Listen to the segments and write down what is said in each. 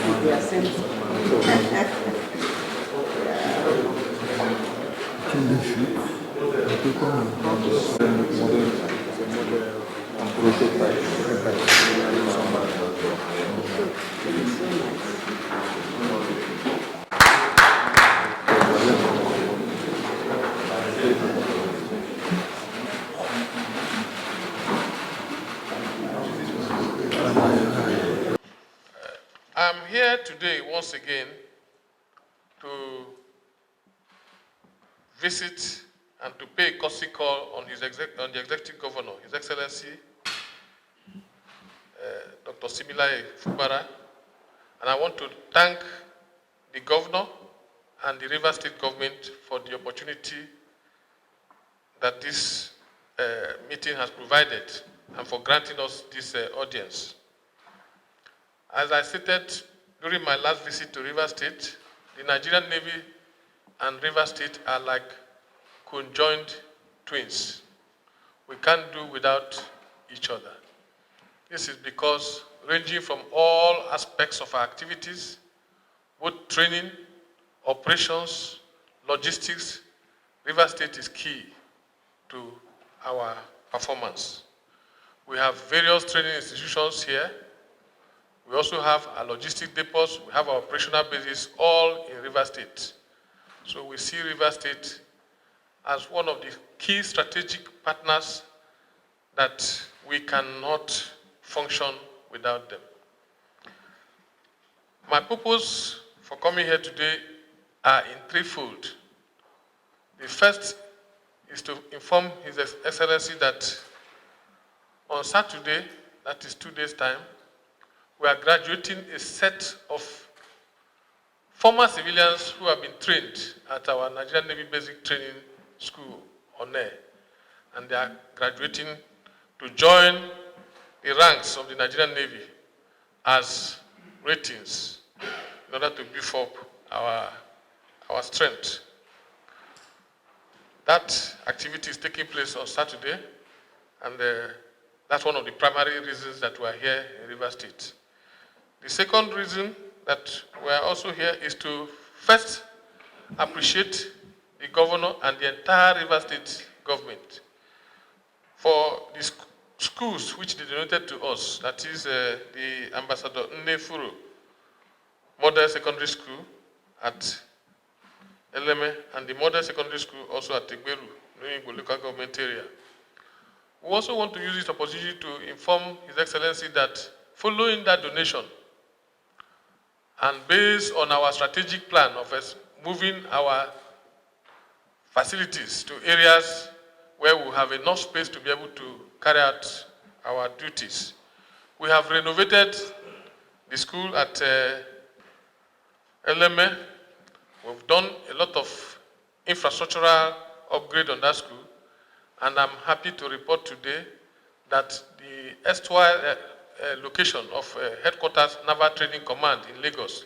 with their sense. I'm here today once again to visit and to pay a courtesy call on the Executive Governor, His Excellency Dr. Siminalayi Fubara, and I want to thank the Governor and the Rivers State Government for the opportunity that this meeting has provided and for granting us this audience. As I stated during my last visit to Rivers State, the Nigerian Navy and Rivers State are like conjoined twins. We can't do without each other. This is because ranging from all aspects of our activities, both training, operations, logistics, Rivers State is key to our performance. We have various training institutions here. We also have our logistic depots, we have our operational bases, all in Rivers State. So we see Rivers State as one of the key strategic partners that we cannot function without them. My purpose for coming here today are in threefold. The first is to inform His Excellency that on Saturday, that is 2 days' time, we are graduating a set of former civilians who have been trained at our Nigerian Navy Basic Training School on air. And they are graduating to join the ranks of the Nigerian Navy as ratings in order to beef up our strength. That activity is taking place on Saturday, and that's one of the primary reasons that we are here in Rivers State. The second reason that we are also here is to first appreciate the Governor and the entire Rivers State government for the schools which they donated to us, that is the Ambassador Nnefuru Model Secondary School at Eleme and the Model Secondary School also at Tegberu, Nuyigbo local government area. We also want to use this opportunity to inform His Excellency that following that donation, and based on our strategic plan of moving our facilities to areas where we have enough space to be able to carry out our duties, we have renovated the school at Eleme. We've done a lot of infrastructural upgrade on that school, and I'm happy to report today that the erstwhile location of Hqtrs Naval Training Command in Lagos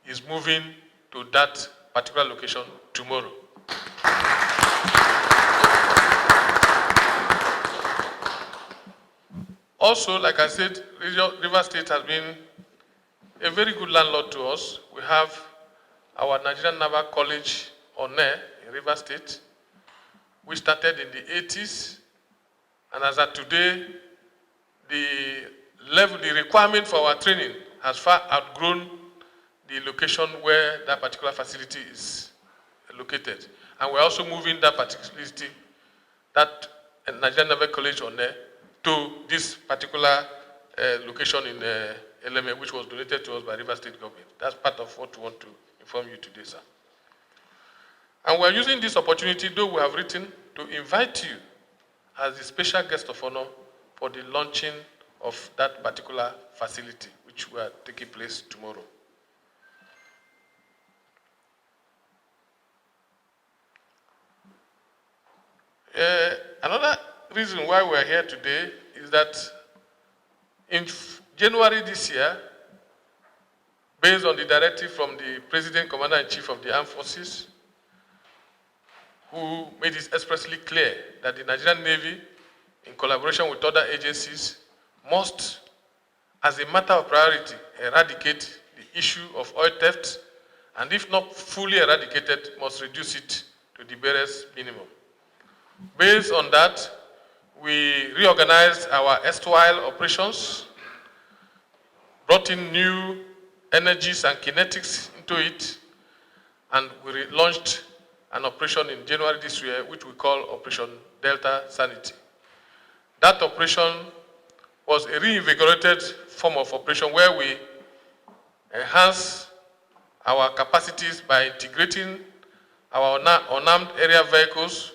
is moving to that particular location tomorrow. Also, like I said, Rivers State has been a very good landlord to us. We have our Nigerian Naval College on air in Rivers State, which started in the 80s, and as of today, the requirement for our training has far outgrown the location where that particular facility is located. And we're also moving that particular facility, that Nigerian Naval College on there, to this particular location in Eleme, which was donated to us by Rivers State government. That's part of what we want to inform you today, sir. And we're using this opportunity, though we have written, to invite you as the special guest of honor for the launching of that particular facility, which will take place tomorrow. Another reason why we're here today is that in January this year, based on the directive from the President, Commander-in-Chief of the Armed Forces, who made it expressly clear that the Nigerian Navy, in collaboration with other agencies, must, as a matter of priority, eradicate the issue of oil theft, and if not fully eradicated, must reduce it to the barest minimum. Based on that, we reorganized our erstwhile operations, brought in new energies and kinetics into it, and we launched an operation in January this year, which we call Operation Delta Sanity. That operation was a reinvigorated form of operation where we enhanced our capacities by integrating our unarmed area vehicles,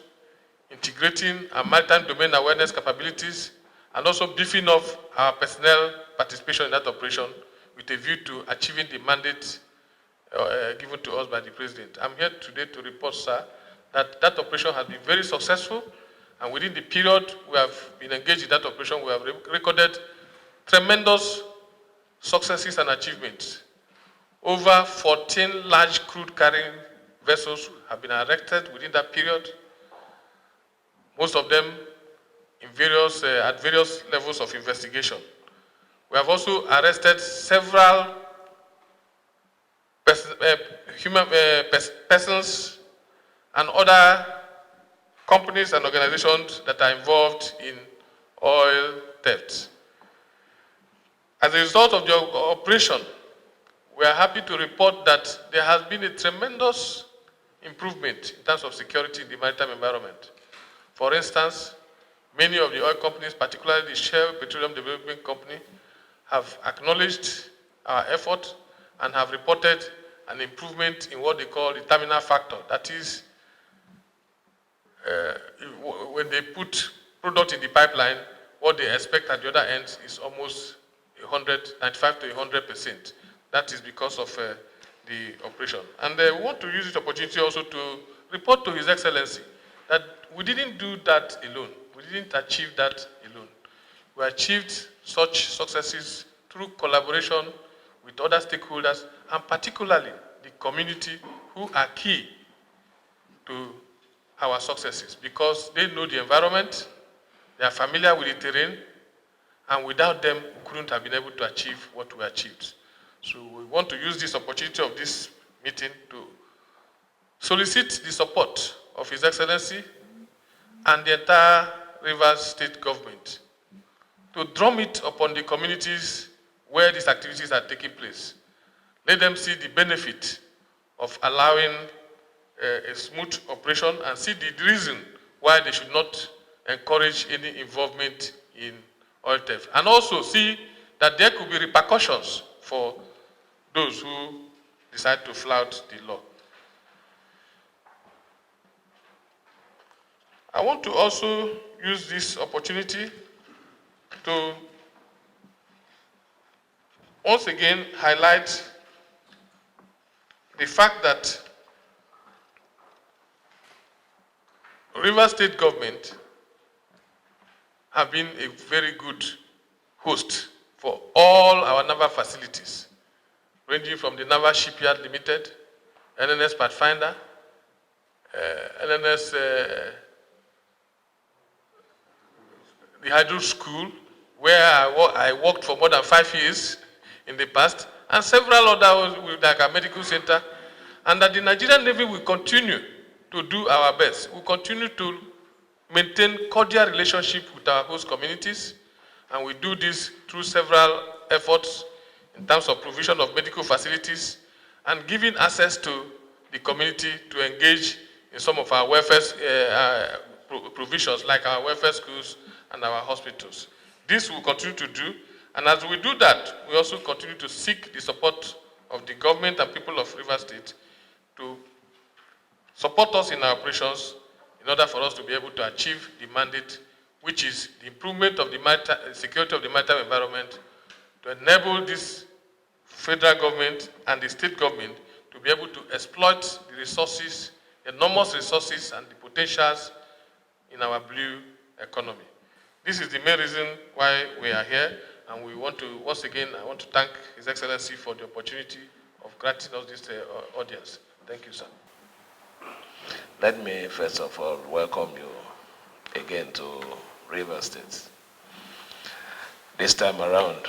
integrating our maritime domain awareness capabilities, and also beefing up our personnel participation in that operation with a view to achieving the mandate given to us by the President. I'm here today to report, sir, that that operation has been very successful, and within the period we have been engaged in that operation, we have recorded tremendous successes and achievements. Over 14 large crude carrying vessels have been erected within that period, most of them in at various levels of investigation. We have also arrested several persons and other companies and organizations that are involved in oil theft. As a result of the operation, we are happy to report that there has been a tremendous improvement in terms of security in the maritime environment. For instance, many of the oil companies, particularly the Shell Petroleum Development Company, have acknowledged our effort and have reported an improvement in what they call the terminal factor. That is, when they put product in the pipeline, what they expect at the other end is almost 95 to 100%. That is because of the operation. And we want to use this opportunity also to report to His Excellency that we didn't do that alone. We didn't achieve that alone. We achieved such successes through collaboration with other stakeholders, and particularly the community, who are key to our successes because they know the environment, they are familiar with the terrain, and without them, we couldn't have been able to achieve what we achieved. So we want to use this opportunity of this meeting to solicit the support of His Excellency and the entire Rivers State government to drum it upon the communities where these activities are taking place. Let them see the benefit of allowing a smooth operation and see the reason why they should not encourage any involvement in oil theft. And also see that there could be repercussions for those who decide to flout the law. I want to also use this opportunity to once again highlight the fact that Rivers State government have been a very good host for all our naval facilities, ranging from the Naval Shipyard Limited, NNS Pathfinder, NNS, the Hydro School, where I worked for more than 5 years in the past, and several others like our medical center, and that the Nigerian Navy will continue to do our best. We'll continue to maintain cordial relationship with our host communities, and we do this through several efforts in terms of provision of medical facilities and giving access to the community to engage in some of our welfare provisions, like our welfare schools and our hospitals. This we'll continue to do, and as we do that, we also continue to seek the support of the government and people of Rivers State to support us in our operations in order for us to be able to achieve the mandate, which is the improvement of the security of the maritime environment, to enable this federal government and the state government to be able to exploit the resources, enormous resources and the potentials in our blue economy. This is the main reason why we are here, and we want to, once again, I want to thank His Excellency for the opportunity of granting us this audience. Thank you, sir. Let me first of all welcome you again to Rivers State. This time around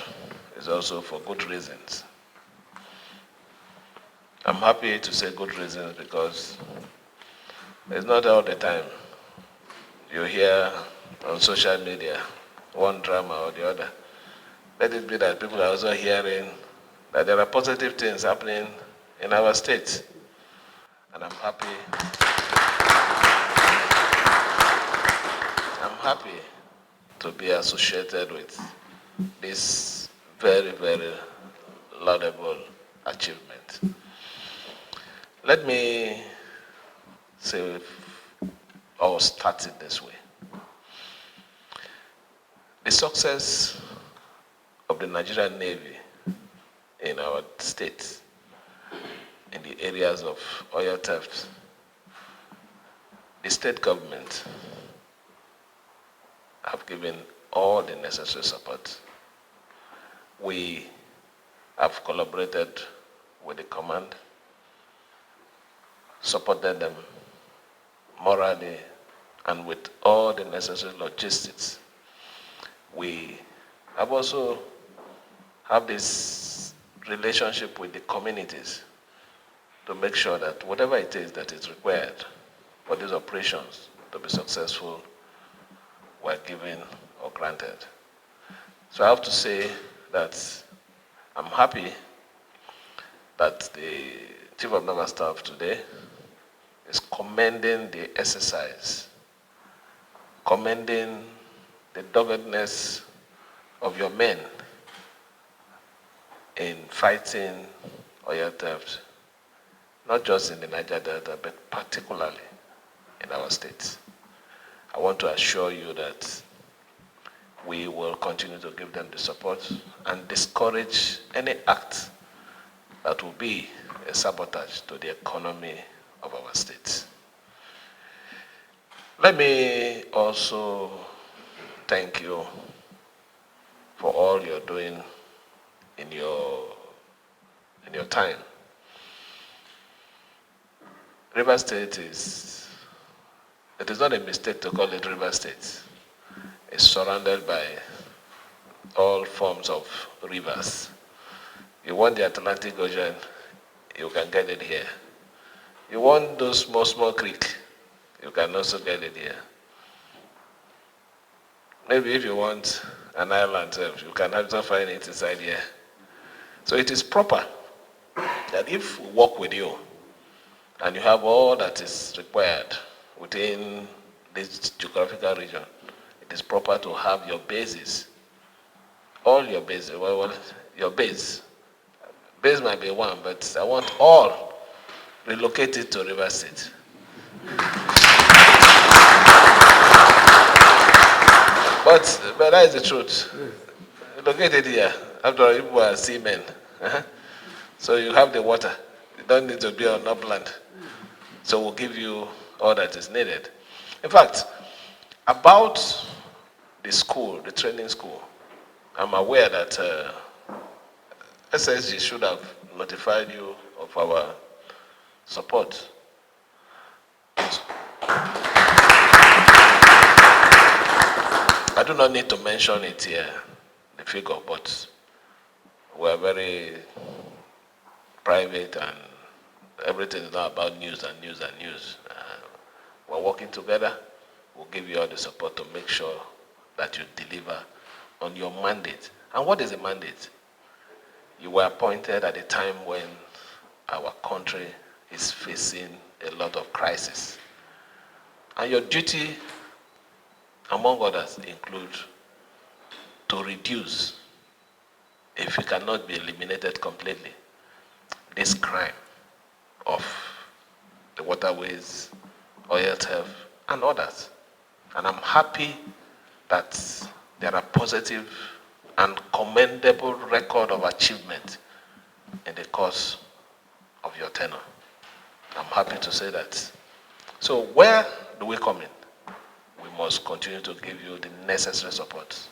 is also for good reasons. I'm happy to say good reasons because it's not all the time you hear on social media one drama or the other. Let it be that people are also hearing that there are positive things happening in our state. And I'm happy to be associated with this very, very laudable achievement. Let me say, or start it this way. The success of the Nigerian Navy in our state, in the areas of oil theft, the state government have given all the necessary support. We have collaborated with the command, supported them morally and with all the necessary logistics. We have also have this relationship with the communities to make sure that whatever it is that is required for these operations to be successful were given or granted. So I have to say that I'm happy that the Chief of Naval Staff today is commending the exercise, commending the doggedness of your men in fighting oil theft, not just in the Niger Delta, but particularly in our state. I want to assure you that we will continue to give them the support and discourage any act that will be a sabotage to the economy of our state. Let me also thank you for all you're doing in your time. River State is not a mistake to call it River State. It's surrounded by all forms of rivers. You want the Atlantic Ocean, you can get it here. You want those small creeks, you can also get it here. Maybe if you want an island, you can also find it inside here. So it is proper that if we work with you and you have all that is required within this geographical region, it is proper to have your bases, all your bases, your base. Base might be one, but I want all relocated to River State. But that is the truth. Located here, after all, people are seamen. So you have the water. You don't need to be on upland. So we'll give you all that is needed. In fact, about the school, the training school, I'm aware that SSG should have notified you of our support. I do not need to mention it here, the figure, but we're very private and everything is not about news and news and news. We're working together. We'll give you all the support to make sure that you deliver on your mandate. And what is the mandate? You were appointed at a time when our country is facing a lot of crisis. And your duty, among others, include to reduce, if it cannot be eliminated completely, this crime of the waterways, oil theft, and others. And I'm happy that there are positive and commendable record of achievement in the course of your tenure. I'm happy to say that. So where do we come in? We must continue to give you the necessary support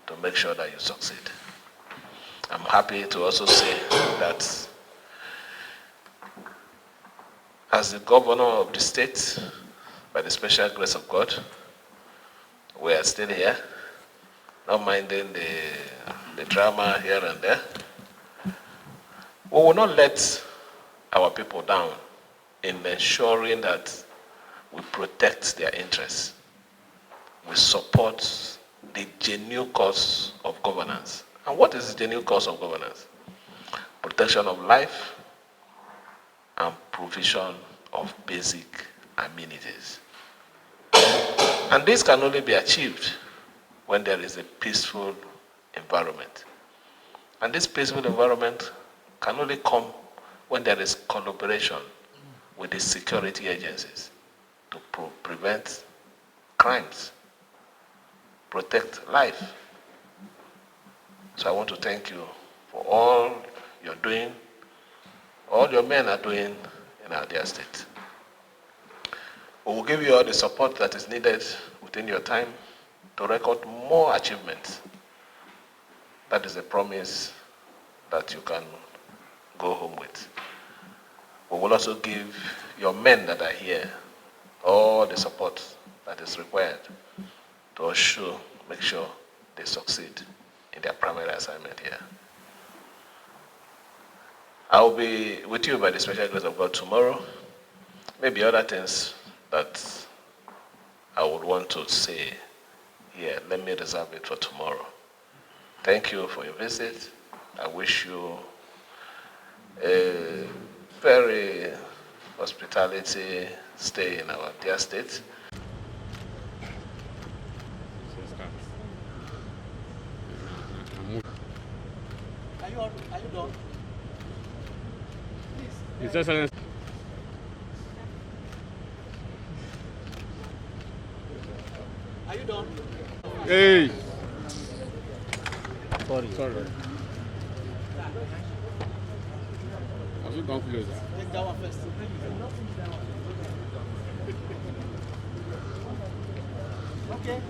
to make sure that you succeed. I'm happy to also say that as the governor of the state, by the special grace of God, we are still here, not minding the drama here and there. We will not let our people down in ensuring that we protect their interests. We support the genuine cause of governance. And what is the genuine cause of governance? Protection of life and provision of basic amenities. And this can only be achieved when there is a peaceful environment. And this peaceful environment can only come when there is collaboration with the security agencies to prevent crimes, protect life. So I want to thank you for all you're doing, all your men are doing in our dear state. We will give you all the support that is needed within your time to record more achievements. That is a promise that you can go home with. We will also give your men that are here all the support that is required to make sure they succeed in their primary assignment here. I will be with you by the special grace of God tomorrow. Maybe other things that I would want to say here, let me reserve it for tomorrow. Thank you for your visit. I wish you a very hospitality stay in our dear state. Are you done? His Excellency. Are you done? Hey. Sorry. Have you gone closer? Take that one first. Okay.